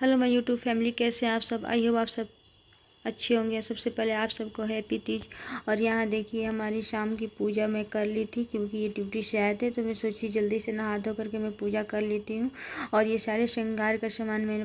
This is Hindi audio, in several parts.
हेलो माय यूट्यूब फैमिली, कैसे हैं आप सब। आई होप आप सब अच्छे होंगे। सबसे पहले आप सबको हैप्पी तीज। और यहाँ देखिए हमारी शाम की पूजा मैं कर ली थी, क्योंकि ये ड्यूटी से आए थे तो मैं सोची जल्दी से नहा धो करके मैं पूजा कर लेती हूँ। और ये सारे श्रृंगार का सामान मैंने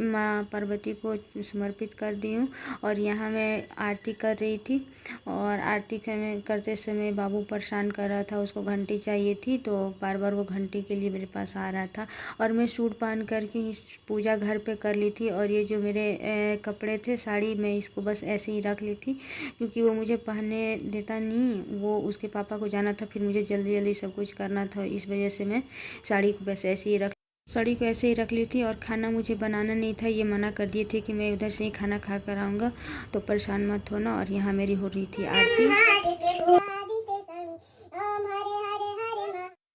माँ पार्वती को समर्पित कर दी हूँ। और यहाँ मैं आरती कर रही थी, और आरती करते समय बाबू परेशान कर रहा था, उसको घंटी चाहिए थी, तो बार बार वो घंटी के लिए मेरे पास आ रहा था। और मैं सूट पहन करके इस पूजा घर पे कर ली थी। और ये जो मेरे कपड़े थे, साड़ी, मैं इसको बस ऐसे ही रख ली थी, क्योंकि वो मुझे पहनने देता नहीं। वो उसके पापा को जाना था, फिर मुझे जल्दी जल्दी सब कुछ करना था, इस वजह से मैं साड़ी को ऐसे ही रख ली थी। और खाना मुझे बनाना नहीं था, ये मना कर दिए थे कि मैं उधर से ही खाना खा कर आऊँगा, तो परेशान मत होना। और यहाँ मेरी हो रही थी आरती।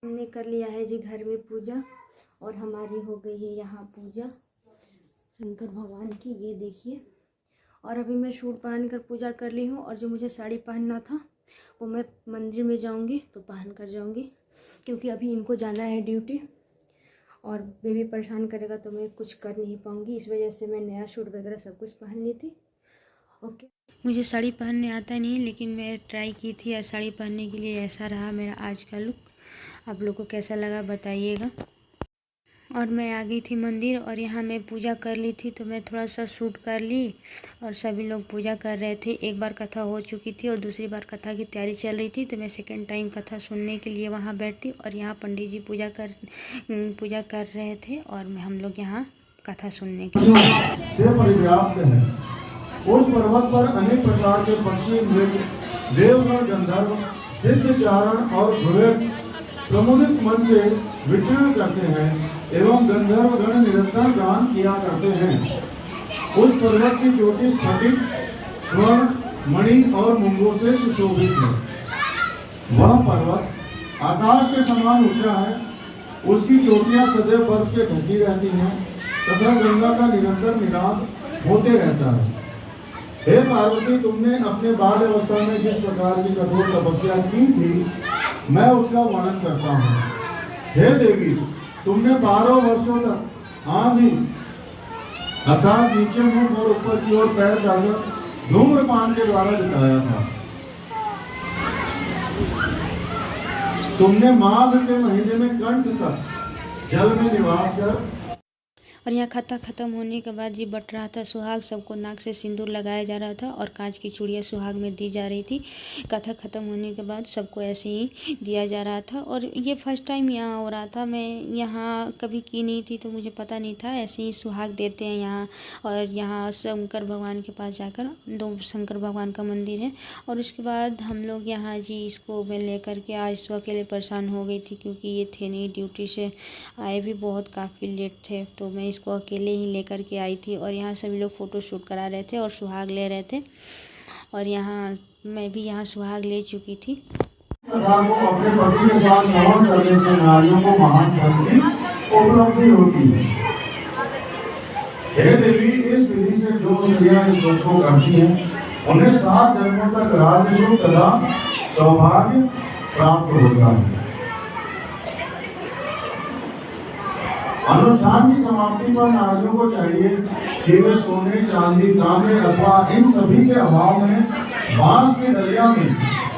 हमने कर लिया है जी घर में पूजा, और हमारी हो गई है यहाँ पूजा शंकर भगवान की, ये देखिए। और अभी मैं सूट पहन कर पूजा कर ली हूँ, और जो मुझे साड़ी पहनना था वो मैं मंदिर में जाऊँगी तो पहन कर जाऊँगी, क्योंकि अभी इनको जाना है ड्यूटी, और बेबी परेशान करेगा तो मैं कुछ कर नहीं पाऊँगी। इस वजह से मैं नया सूट वगैरह सब कुछ पहन ली थी। ओके, मुझे साड़ी पहनने आता नहीं, लेकिन मैं ट्राई की थी साड़ी पहनने के लिए। ऐसा रहा मेरा आज का लुक। आप लोग को कैसा लगा बताइएगा। और मैं आ गई थी मंदिर, और यहाँ मैं पूजा कर ली थी, तो मैं थोड़ा सा शूट कर ली। और सभी लोग पूजा कर रहे थे। एक बार कथा हो चुकी थी और दूसरी बार कथा की तैयारी चल रही थी, तो मैं सेकंड टाइम कथा सुनने के लिए वहाँ बैठती। और यहाँ पंडित जी पूजा कर रहे थे, और हम लोग यहाँ कथा सुनने के लिए से परिव्याप्त है। उस पर्वत पर अनेक प्रकार के पक्षी, मृग, देवगण, गंधर्व, सिद्ध, चारण और भुवन प्रमुदित मन से विचरण करते हैं, एवं गंधर्व गण निरंतर गान किया करते हैं। उस पर्वत की चोटी स्फटिक, स्वर्ण, मणि और मूंगों से सुशोभित है। वह पर्वत आकाश के समान ऊंचा है। उसकी चोटियां सदैव बर्फ से ढकी रहती हैं, तथा गंगा का निरंतर निनाद होते रहता है। हे पार्वती, तुमने अपने बाल अवस्था में जिस प्रकार की कठोर तपस्या की थी, मैं उसका वर्णन करता हूँ। हे देवी, तुमने 12 वर्षों तक आंधी अर्थात नीचे मुंह और ऊपर की ओर पैर डालकर धूम्रपान के द्वारा बिताया था। तुमने माघ के महीने में कंठ तक जल में निवास कर। और यहाँ कथा ख़त्म होने के बाद जी बट रहा था सुहाग, सबको नाक से सिंदूर लगाया जा रहा था, और कांच की चूड़ियाँ सुहाग में दी जा रही थी। कथा ख़त्म होने के बाद सबको ऐसे ही दिया जा रहा था। और ये फर्स्ट टाइम यहाँ हो रहा था, मैं यहाँ कभी की नहीं थी, तो मुझे पता नहीं था ऐसे ही सुहाग देते हैं यहाँ। और यहाँ शंकर भगवान के पास जाकर, 2 शंकर भगवान का मंदिर है। और उसके बाद हम लोग यहाँ जी इसको मैं लेकर के आज तो अकेले परेशान हो गई थी, क्योंकि ये थे नहीं, ड्यूटी से आए भी बहुत काफ़ी लेट थे, तो मैं इसको अकेले ही लेकर के आई थी। और यहाँ सभी लोग फ़ोटो शूट करा रहे थे और सुहाग ले रहे थे। और यहाँ मैं भी यहाँ सुहाग ले चुकी थी। कथा को अपने पति के साथ श्रवण करने से नारियों को महान फल की उपलब्धि होती है। हे देवी, इस विधि से जो स्त्रियां इस व्रत को करती हैं, उन्हें 7 जन्मों तक राजसुख तथा सौभाग्य प्राप्त होता है। अनुष्ठान की समाप्ति पर नारियों को चाहिए कि वे सोने, चांदी, तांबे अथवा इन सभी के अभाव में बांस की डलिया में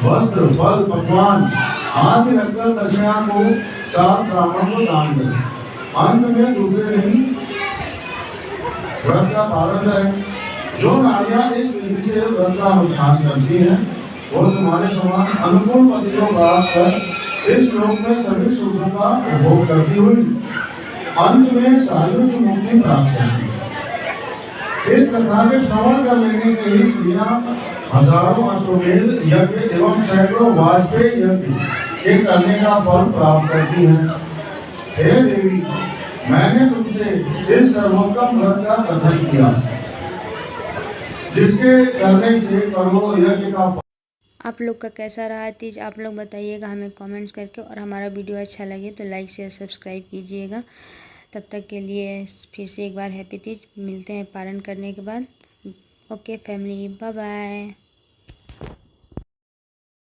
वस्त्र, फल, पकवान आदि रखकर दक्षिणा को 7 ब्राह्मण को दान दें। अंत में दूसरे दिन व्रत का पालन करें। जो नारियां इस विधि से व्रत का अनुष्ठान करती हैं, वो तुम्हारे समान अनुकूल पति को प्राप्त कर इस लोक में सभी सुखों का उपभोग करती हुई अंत में सायुज मुक्ति प्राप्त करती है। इस कथा के श्रवण कर लेने से ही स्त्रियां हजारों अश्वमेध यज्ञ एवं सैकड़ों वाजपेयी यज्ञ के करने का फल प्राप्त करती हैं। हे देवी, मैंने तुमसे इस सर्वोत्तम व्रत का कथन किया, जिसके करने से करोड़ों यज्ञ का। आप लोग का कैसा रहा तीज, आप लोग बताइएगा हमें कमेंट्स करके। और हमारा वीडियो अच्छा लगे तो लाइक शेयर सब्सक्राइब कीजिएगा। तब तक के लिए फिर से एक बार हैप्पी तीज। मिलते हैं पारण करने के बाद। Okay family, bye bye.